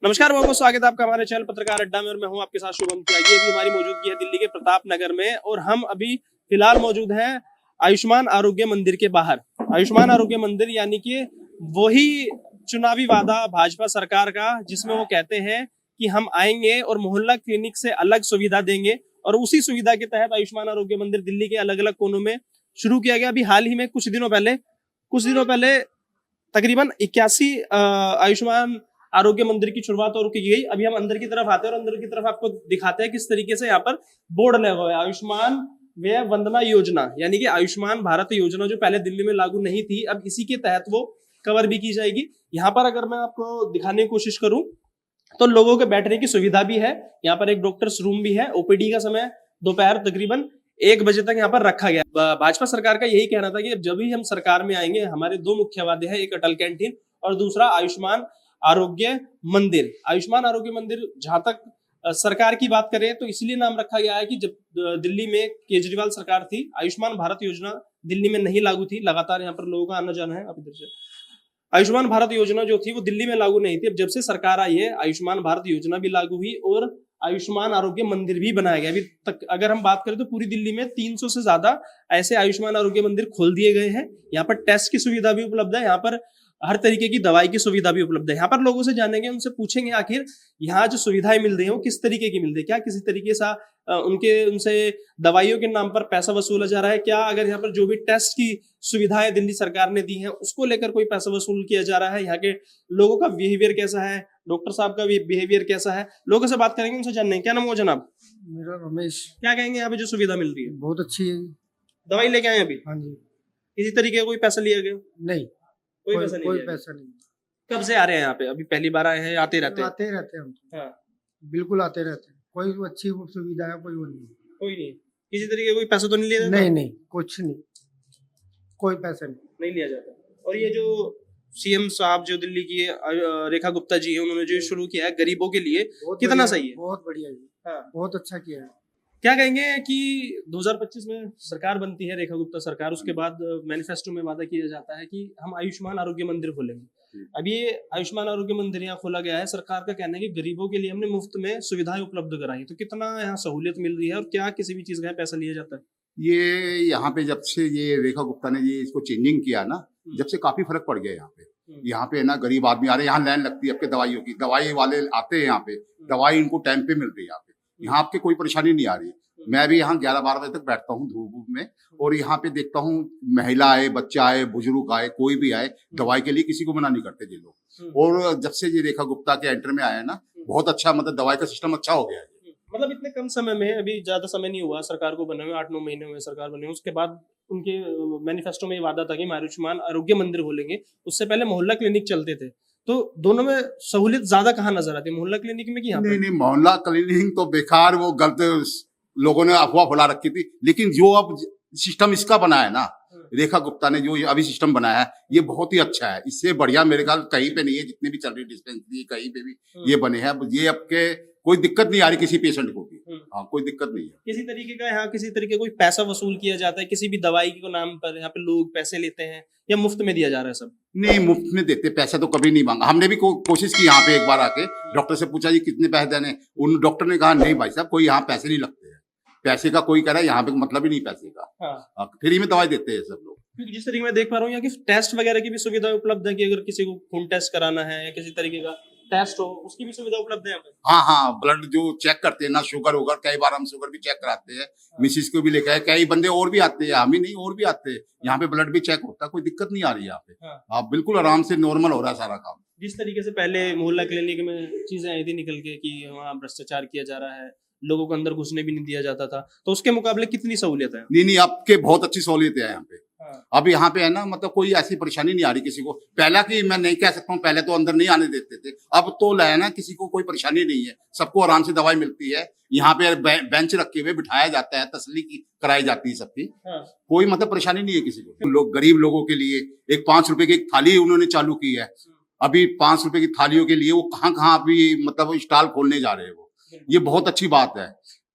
नमस्कार, बहुत बहुत स्वागत है आपका हमारे चैनल पत्रकार अड्डा में और मैं हूं आपके साथ शुभम त्यागी। अभी हमारी मौजूदगी है दिल्ली के प्रताप नगर में और हम अभी फिलहाल मौजूद हैं आयुष्मान आरोग्य मंदिर के बाहर। आयुष्मान आरोग्य मंदिर यानी कि वही चुनावी वादा भाजपा सरकार का जिसमें वो कहते हैं कि हम आएंगे और मोहल्ला क्लिनिक से अलग सुविधा देंगे और उसी सुविधा के तहत आयुष्मान आरोग्य मंदिर दिल्ली के अलग अलग कोनों में शुरू किया गया। अभी हाल ही में कुछ दिनों पहले तकरीबन 81 आयुष्मान आरोग्य मंदिर की शुरुआत और की गई। अभी हम अंदर की तरफ आते हैं और अंदर की तरफ आपको दिखाते हैं किस तरीके से यहाँ पर बोर्ड लगा हुआ है आयुष्मान व्यय वंदना योजना, यानी कि आयुष्मान भारत योजना जो पहले दिल्ली में लागू नहीं थी, अब इसी के तहत वो कवर भी की जाएगी। यहाँ पर अगर मैं आपको दिखाने की कोशिश करूं तो लोगों के बैठने की सुविधा भी है, यहाँ पर एक डॉक्टर्स रूम भी है। ओपीडी का समय दोपहर तकरीबन 1 बजे तक यहाँ पर रखा गया। भाजपा सरकार का यही कहना था कि जब भी हम सरकार में आएंगे हमारे 2 मुख्य वादे हैं, एक अटल कैंटीन और दूसरा आयुष्मान आरोग्य मंदिर। आयुष्मान आरोग्य मंदिर जहां तक सरकार की बात करें तो इसलिए नाम रखा गया है कि जब दिल्ली में केजरीवाल सरकार थी, आयुष्मान भारत योजना दिल्ली में नहीं लागू थी। लगातार यहाँ पर लोगों का आना जाना है। अब इधर से आयुष्मान भारत योजना जो थी वो दिल्ली में लागू नहीं थी। अब जब से सरकार आई है आयुष्मान भारत योजना भी लागू हुई और आयुष्मान आरोग्य मंदिर भी बनाया गया। अभी तक अगर हम बात करें तो पूरी दिल्ली में 300 से ज्यादा ऐसे आयुष्मान आरोग्य मंदिर खोल दिए गए हैं। यहाँ पर टेस्ट की सुविधा भी उपलब्ध है, यहाँ पर हर तरीके की दवाई की सुविधा भी उपलब्ध है। यहाँ पर लोगों से जानेंगे, उनसे पूछेंगे आखिर यहाँ जो सुविधाएं मिल रही है वो किस तरीके की मिल रही है, क्या किसी तरीके से उनसे दवाइयों के नाम पर पैसा वसूला जा रहा है, क्या अगर यहाँ पर जो भी टेस्ट की सुविधाएं दिल्ली सरकार ने दी हैं उसको लेकर कोई पैसा वसूल किया जा रहा है, यहाँ के लोगों का बिहेवियर कैसा है, डॉक्टर साहब का बिहेवियर कैसा है। लोगों से बात करेंगे, उनसे जानेंगे। क्या नाम हो जनाब? मेरा रमेश। क्या कहेंगे यहाँ पे जो सुविधा मिल रही है? बहुत अच्छी है। दवाई लेके आए अभी? हाँ जी। किसी तरीके का कोई पैसा लिया गया? नहीं, कोई पैसा नहीं कोई लिया पैसा नहीं। कब से आ रहे हैं यहाँ पे? अभी पहली बार आए हैं? आते रहते हैं? आते ही रहते हैं हम तो। हाँ, बिल्कुल आते रहते हैं। कोई अच्छी सुविधा है, कोई वो नहीं। कोई नहीं, किसी तरीके का कोई पैसा तो नहीं लिया जाता? नहीं नहीं, कुछ नहीं, कोई पैसा नहीं लिया जाता। और ये जो सीएम साहब जो दिल्ली की रेखा गुप्ता जी है, उन्होंने जो शुरू किया है गरीबों के लिए, कितना सही है? बहुत बढ़िया जी। हाँ। बहुत अच्छा किया है। क्या कहेंगे कि 2025 में सरकार बनती है रेखा गुप्ता सरकार, उसके बाद मैनिफेस्टो में वादा किया जाता है कि हम आयुष्मान आरोग्य मंदिर खोलेंगे। अभी ये आयुष्मान आरोग्य मंदिर यहाँ खोला गया है। सरकार का कहना है कि गरीबों के लिए हमने मुफ्त में सुविधाएं उपलब्ध कराई, तो कितना यहाँ सहूलियत मिल रही है और क्या किसी भी चीज का पैसा लिया जाता है? ये यहाँ पे जब से ये रेखा गुप्ता ने ये इसको चेंजिंग किया ना, जब से काफी फर्क पड़ गया यहाँ पे। यहाँ पे ना गरीब आदमी आ रहे हैं, यहाँ लाइन लगती है आपके दवाइयों की, दवाई वाले आते हैं यहाँ पे, दवाई इनको टाइम पे मिल रही है यहाँ पे। यहाँ आपके कोई परेशानी नहीं आ रही। मैं भी यहाँ 11-12 बजे तक बैठता हूँ धूप में और यहाँ पे देखता हूँ महिला आए, बच्चा आए, बुजुर्ग आए, कोई भी आए, दवाई के लिए किसी को मना नहीं करते ये लोग। और जब से ये रेखा गुप्ता के एंटर में आया ना, बहुत अच्छा, मतलब दवाई का सिस्टम अच्छा हो गया है। मतलब इतने कम समय में, अभी ज्यादा समय नहीं हुआ सरकार को बने हुए, 8-9 महीने हुए सरकार बने हुए, उसके बाद उनके मैनिफेस्टो में ये वादा था कि आयुष्मान आरोग्य मंदिर खोलेंगे। उससे पहले मोहल्ला क्लिनिक चलते थे, तो दोनों में सहूलियत ज्यादा कहाँ नजर आती है, मोहल्ला क्लिनिक में कि यहाँ पे? नहीं, मोहल्ला क्लिनिक तो बेकार, वो गलत लोगों ने अफवाह फैला रखी थी। लेकिन जो अब सिस्टम इसका बना है ना, रेखा गुप्ता ने जो अभी सिस्टम बनाया है, ये बहुत ही अच्छा है। इससे बढ़िया मेरे ख्याल कहीं पे नहीं है। जितने भी चल रही डिस्पेंसरी कहीं पे भी ये बने हैं, ये आपके कोई दिक्कत नहीं आ रही किसी पेशेंट को भी। हाँ, कोई दिक्कत नहीं है। किसी तरीके का यहाँ किसी तरीके कोई पैसा वसूल किया जाता है किसी भी दवाई के नाम पर? यहाँ पे लोग पैसे लेते हैं या मुफ्त में दिया जा रहा है सब? नहीं, मुफ्त में देते, पैसा तो कभी नहीं मांगा। हमने भी कोशिश की यहाँ पे, एक बार आके डॉक्टर से पूछा जी कितने पैसे देने, उन डॉक्टर ने कहा नहीं भाई साहब, कोई यहाँ पैसे नहीं लगते हैं। पैसे का कोई कह रहा है यहाँ पे मतलब ही नहीं पैसे का। हाँ, फ्री में दवाई देते हैं सब लोग। क्योंकि जिस तरीके मैं देख पा रहा हूँ यहाँ की टेस्ट वगैरह की भी सुविधा उपलब्ध है कि अगर किसी को खून टेस्ट कराना है या किसी तरीके का टेस्ट हो, उसकी भी सुविधा उपलब्ध है यहाँ पे। हाँ, ब्लड जो चेक करते हैं ना, शुगर होगा, कई बार हम शुगर भी चेक कराते हैं। मिसिस को भी लेकर है, कई बंदे और भी आते हैं, हम ही नहीं और भी आते हैं। यहाँ पे ब्लड भी चेक होता है, कोई दिक्कत नहीं आ रही है यहाँ पे। आप बिल्कुल आराम से नॉर्मल हो रहा है सारा काम। जिस तरीके से पहले मोहल्ला क्लिनिक में चीजें आई थी निकल के कि वहाँ भ्रष्टाचार किया जा रहा है, लोगों को अंदर घुसने भी नहीं दिया जाता था, तो उसके मुकाबले कितनी सहूलियत है? नहीं, आपके बहुत अच्छी सहूलियत है यहाँ पे। अब यहाँ पे है ना, मतलब कोई ऐसी परेशानी नहीं आ रही किसी को। पहला की मैं नहीं कह सकता हूँ, पहले तो अंदर नहीं आने देते थे, अब तो है ना, किसी को कोई परेशानी नहीं है, सबको आराम से दवाई मिलती है। यहाँ पे बेंच रखे हुए बिठाया जाता है, तसल्ली की कराई जाती है सबकी। कोई मतलब परेशानी नहीं है किसी को। लोग गरीब लोगों के लिए एक 5 रुपए की एक थाली उन्होंने चालू की है। अभी 5 रुपए की थालियों के लिए वो कहाँ अभी मतलब स्टॉल खोलने जा रहे हैं। वो ये बहुत अच्छी बात है।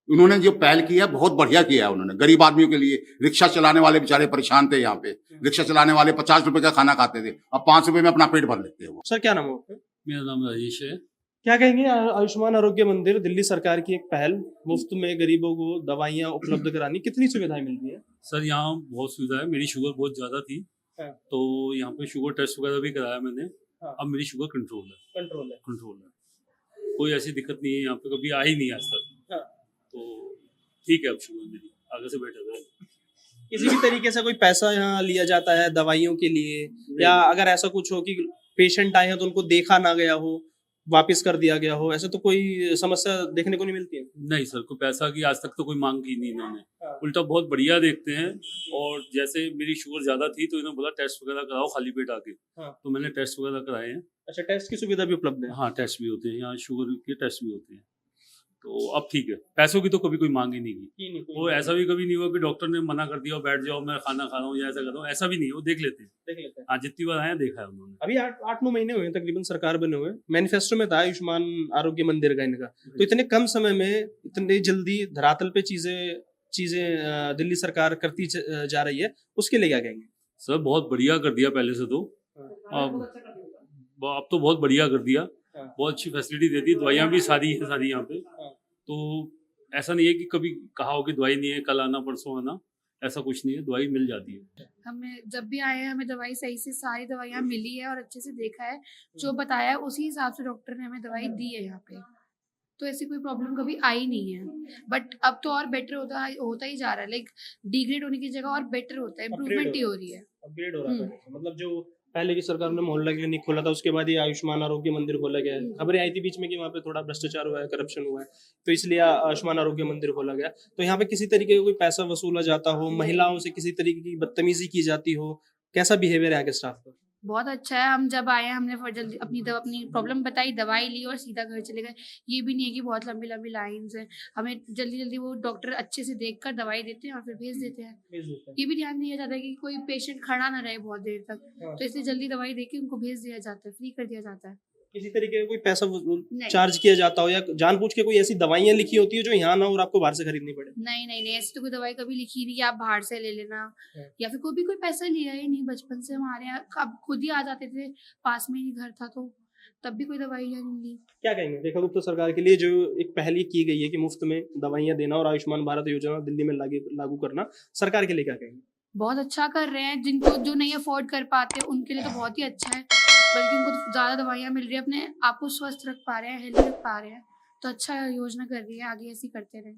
उन्होंने जो पहल की है बहुत बढ़िया किया है उन्होंने। गरीब आदमियों के लिए, रिक्शा चलाने वाले बेचारे परेशान थे यहाँ पे, रिक्शा चलाने वाले 50 रुपए का खाना खाते थे, अब 5 रुपए में अपना पेट भर लेते हैं वो। सर क्या नाम है आपका? मेरा नाम राजेश है। क्या कहेंगे आयुष्मान आरोग्य मंदिर दिल्ली सरकार की एक पहल, मुफ्त में गरीबों को दवाइयां उपलब्ध करानी, कितनी सुविधाएं मिल रही है? सर यहाँ बहुत सुविधा है। मेरी शुगर बहुत ज़्यादा थी, हाँ। तो यहाँ पे शुगर टेस्ट वगैरह भी कराया मैंने। हाँ। अब मेरी शुगर कंट्रोल है। कंट्रोल है। कोई ऐसी दिक्कत नहीं है, यहाँ पे कभी आई नहीं आज तक। हाँ। तो ठीक है, अब शुगर मेरी आगे से बेटर है। किसी भी तरीके से कोई पैसा यहाँ लिया जाता है दवाइयों के लिए, या अगर ऐसा कुछ हो कि पेशेंट आए हैं तो उनको देखा ना गया हो, वापस कर दिया गया हो, ऐसा तो कोई समस्या देखने को नहीं मिलती है? नहीं सर, कोई पैसा की आज तक तो कोई मांग की नहीं इन्होंने। हाँ। उल्टा बहुत बढ़िया देखते हैं। और जैसे मेरी शुगर ज्यादा थी तो इन्होंने बोला टेस्ट वगैरह कराओ खाली पेट आके। हाँ। तो मैंने टेस्ट वगैरह कराए हैं। अच्छा, टेस्ट की सुविधा भी उपलब्ध है? हाँ, टेस्ट भी होते हैं यहाँ, शुगर के टेस्ट भी होते हैं। तो अब ठीक है, पैसों की तो कभी कोई मांग ही नहीं की। वो ऐसा भी कभी नहीं हुआ कि डॉक्टर ने मना कर दिया बैठ जाओ मैं खाना खा रहा हूँ या ऐसा कर रहा हूँ, ऐसा भी नहीं है। वो देख लेते हैं। हाँ, जितनी बार आए देखा है उन्होंने। अभी 8-9 महीने हुए तकरीबन सरकार बने हुए। मैनिफेस्टो में था आयुष्मान आरोग्य मंदिर का इनका, तो इतने कम समय में इतनी जल्दी धरातल पे चीजें दिल्ली सरकार करती जा रही है, उसके लिए क्या कहेंगे? सर बहुत बढ़िया कर दिया पहले से तो। अब तो बहुत बढ़िया कर दिया। बहुत अच्छी फैसिलिटी देती है, दवाइयाँ भी सारी यहाँ पे। तो ऐसा नहीं है कि कभी कहा हो कि दवाई नहीं है, कल आना परसों आना, ऐसा कुछ नहीं है, दवाई मिल जाती है। हमें जब भी आए हैं हमें दवाई सही से सारी दवाइयाँ मिली है और अच्छे से देखा है, जो बताया है उसी हिसाब से डॉक्टर ने हमें दवाई दी है यहाँ पे। तो ऐसी कोई प्रॉब्लम कभी आई नहीं है। बट अब तो और बेटर होता ही जा रहा है, लाइक डिग्रेड होने की जगह और बेटर होता है, इम्प्रूवमेंट ही हो रही है। अपग्रेड हो रहा है। मतलब जो पहले की सरकार ने मोहल्ला क्लिनिक खोला था, उसके बाद ये आयुष्मान आरोग्य मंदिर खोला गया है। खबरें आई थी बीच में कि वहाँ पे थोड़ा भ्रष्टाचार हुआ है, करप्शन हुआ है, तो इसलिए आयुष्मान आरोग्य मंदिर खोला गया। तो यहाँ पे किसी तरीके का कोई पैसा वसूला जाता हो, महिलाओं से किसी तरीके की बदतमीजी की जाती हो, कैसा बिहेवियर है यहाँ के स्टाफ का? बहुत अच्छा है। हम जब आए हैं हमने जल्दी अपनी प्रॉब्लम बताई, दवाई ली और सीधा घर चले गए। ये भी नहीं है कि बहुत लंबी लंबी लाइंस हैं। हमें जल्दी वो डॉक्टर अच्छे से देखकर दवाई देते हैं और फिर भेज देते हैं। ये भी ध्यान दिया जाता है कि कोई पेशेंट खड़ा ना रहे बहुत देर तक। हाँ। तो इसलिए जल्दी दवाई देके उनको भेज दिया जाता है, फ्री कर दिया जाता है। किसी तरीके का कोई पैसा नहीं। चार्ज किया जाता हो, या जानबूझ के कोई ऐसी दवाइयाँ लिखी होती है जो यहाँ ना हो और आपको बाहर से खरीदनी पड़े? नहीं, ऐसी तो कोई दवाई कभी लिखी नहीं कि आप बाहर से ले लेना, या फिर कोई पैसा लिया ही नहीं। बचपन से हमारे यहाँ अब खुद ही आ जाते थे, पास में ही घर था तो तब भी कोई दवाई नहीं ली। क्या कहेंगे रेखा गुप्ता सरकार के लिए जो एक पहल ये की गई है कि मुफ्त में दवाइयाँ देना और आयुष्मान भारत योजना दिल्ली में लागू करना, सरकार के लिए क्या कहेंगे? बहुत अच्छा कर रहे हैं। जिनको जो नहीं अफोर्ड कर पाते उनके लिए तो बहुत ही अच्छा है, बल्कि उनको तो ज़्यादा दवाइयाँ मिल रही है, अपने आप को स्वस्थ रख पा रहे हैं, हेल्दी रख पा रहे हैं। तो अच्छा योजना कर रही है, आगे ऐसी करते रहे।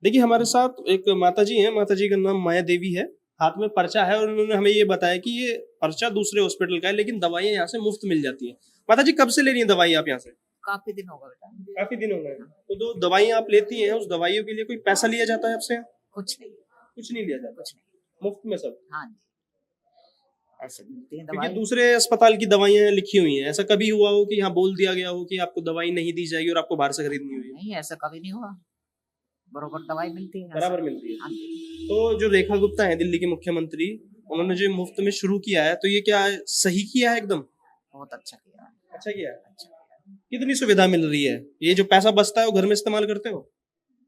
देखिए हमारे साथ एक माताजी हैं, माताजी का नाम माया देवी है, हाथ में पर्चा है और उन्होंने हमें ये बताया कि ये पर्चा दूसरे हॉस्पिटल का है लेकिन दवाइयाँ यहाँ से मुफ्त मिल जाती है। माताजी कब से ले रही है दवाई आप यहाँ से? काफी दिन हो गए बेटा। काफी दिन हो गए। तो जो दवाइयाँ आप लेती हैं उस दवाइयों के लिए कोई पैसा लिया जाता है आपसे? कुछ नहीं, कुछ नहीं लिया जाता, कुछ नहीं। मुफ्त में सब? हाँ जी, ऐसे मिलती है क्योंकि दवाई। दूसरे अस्पताल की दवाइयाँ लिखी हुई हैं, ऐसा कभी हुआ हो कि यहाँ बोल दिया गया हो कि आपको दवाई नहीं दी जाएगी और आपको बाहर से खरीदनी हुई? नहीं, ऐसा कभी नहीं हुआ, बरोबर दवाई मिलती है। बराबर मिलती है। हाँ जी। तो जो रेखा गुप्ता है दिल्ली के मुख्यमंत्री, उन्होंने जो मुफ्त में शुरू किया है, तो ये क्या सही किया है? एकदम बहुत अच्छा किया है। अच्छा किया है। अच्छा किया। कितनी सुविधा मिल रही है? ये जो पैसा बचता है वो घर में इस्तेमाल करते हो?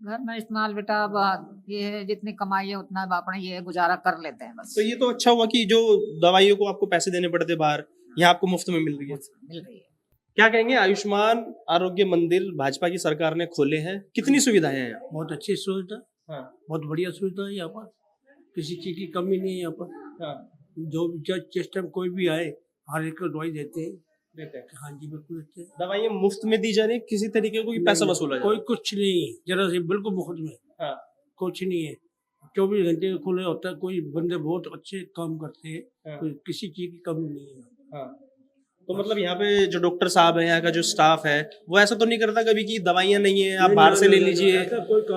घर में इस्तेमाल बेटा, अब ये है जितनी कमाई है उतना अब अपना ये गुजारा कर लेते हैं बस। तो ये तो अच्छा हुआ कि जो दवाइयों को आपको पैसे देने पड़ते बाहर, यहाँ आपको मुफ्त में मिल रही है। मिल रही है। क्या कहेंगे, आयुष्मान आरोग्य मंदिर भाजपा की सरकार ने खोले हैं, कितनी सुविधाएं हैं यहाँ? बहुत अच्छी सुविधा, हाँ। बहुत बढ़िया सुविधा है यहाँ पर, किसी चीज की कमी नहीं है यहाँ पर। हाँ। जो जिस टाइम कोई भी आए हर एक को दवाई देते हैं। देते हैं। हाँ जी बिल्कुल देते हैं। दवाइयाँ मुफ्त में दी जा रही है, किसी तरीके का कोई पैसा वसूला जा रहा कोई है? कुछ नहीं, जरा से बिल्कुल मुफ्त में। हाँ। कुछ नहीं है, 24 घंटे खुले होता है। कोई बंदे बहुत अच्छे काम करते हैं। हाँ। कोई किसी चीज की कमी नहीं है। हाँ। तो मतलब यहाँ पे जो डॉक्टर साहब है, यहाँ का जो स्टाफ है, वो ऐसा तो नहीं करता कभी कि दवाइयाँ नहीं है आप बाहर से ले लीजिए?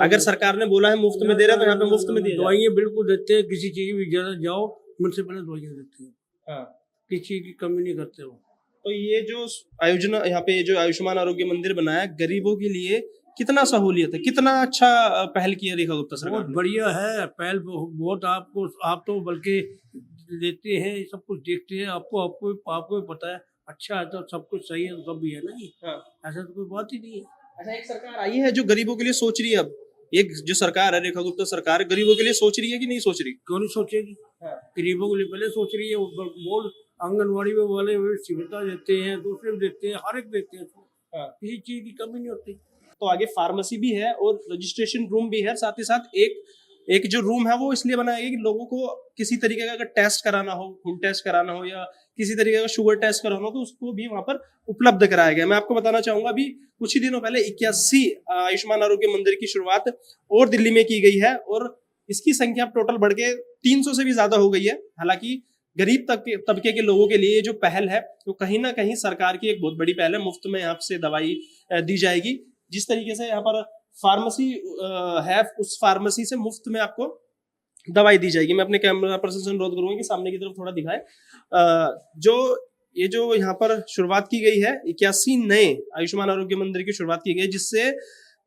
अगर सरकार ने बोला है मुफ्त में दे रहे हैं तो यहाँ पे मुफ्त में दिए दवाइयाँ बिल्कुल देते हैं। किसी चीज की जरा जाओ मुझसे पहले दवाइयाँ देते हैं। हाँ। किसी चीज की कमी नहीं करते वो। तो ये जो आयोजना यहाँ पे जो आयुष्मान आरोग्य मंदिर बनाया गरीबों के लिए, कितना सहूलियत है, कितना अच्छा पहल की है रेखा गुप्ता सरकार बहुत ने? बढ़िया है पहल। बहुत आप तो बल्कि लेते हैं, सब कुछ देखते हैं। आपको भी पता है अच्छा है तो सब कुछ सही है तो सब भी है नहीं। हाँ। ऐसा तो कोई बात ही नहीं है। अच्छा, एक सरकार आई है जो गरीबों के लिए सोच रही है। अब एक जो सरकार है रेखा गुप्ता सरकार, गरीबों के लिए सोच रही है कि नहीं सोच रही? क्यों नहीं सोचेगी? हाँ। गरीबों के लिए पहले सोच रही है। बोल आंगनवाड़ी में वाले सुविधा देते हैं, दूसरे भी देते हैं, हर एक देते हैं। हाँ। किसी चीज की कमी नहीं होती। तो आगे फार्मेसी भी है और रजिस्ट्रेशन रूम भी है, साथ ही साथ एक जो रूम है वो इसलिए बनाया गया कि लोगों को किसी तरीके का अगर टेस्ट कराना हो, खून टेस्ट कराना हो या किसी तरीके का शुगर टेस्ट कराना हो तो उसको भी वहां पर उपलब्ध कराया गया। मैं आपको बताना चाहूंगा अभी कुछ ही दिनों पहले 81 आयुष्मान आरोग्य मंदिर की शुरुआत और दिल्ली में की गई है और इसकी संख्या टोटल बढ़ के 300 से भी ज्यादा हो गई है। हालांकि गरीब तबके के लोगों के लिए ये जो पहल है तो कहीं ना कहीं सरकार की एक बहुत बड़ी पहल है। मुफ्त में यहाँ से दवाई दी जाएगी। जिस तरीके से यहाँ पर फार्मेसी है, उस फार्मेसी से मुफ्त में आपको दवाई दी जाएगी। मैं अपने कैमरा पर्सन से अनुरोध करूंगा कि सामने की तरफ थोड़ा दिखाए। जो यहाँ पर शुरुआत की गई है 81 नए आयुष्मान आरोग्य मंदिर की शुरुआत की गई है, जिससे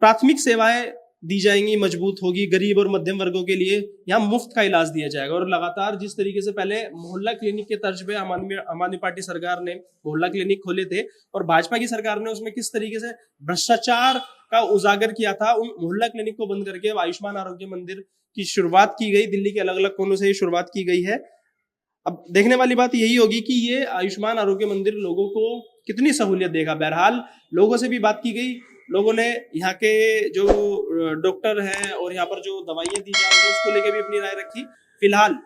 प्राथमिक सेवाएं दी जाएंगी, मजबूत होगी। गरीब और मध्यम वर्गों के लिए यहाँ मुफ्त का इलाज दिया जाएगा। और लगातार जिस तरीके से पहले मोहल्ला क्लिनिक के तर्ज पे आम आदमी पार्टी सरकार ने मोहल्ला क्लिनिक खोले थे और भाजपा की सरकार ने उसमें किस तरीके से भ्रष्टाचार का उजागर किया था, उन मोहल्ला क्लिनिक को बंद करके आयुष्मान आरोग्य मंदिर की शुरुआत की गई। दिल्ली के अलग अलग कोनों से ये शुरुआत की गई है। अब देखने वाली बात यही होगी कि ये आयुष्मान आरोग्य मंदिर लोगों को कितनी सहूलियत देगा। बहरहाल लोगों से भी बात की गई, लोगों ने यहाँ के जो डॉक्टर हैं और यहाँ पर जो दवाइयाँ दी जा रही है उसको लेकर भी अपनी राय रखी। फिलहाल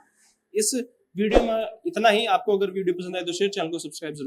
इस वीडियो में इतना ही। आपको अगर वीडियो पसंद आए तो शेयर, चैनल को सब्सक्राइब जरूर।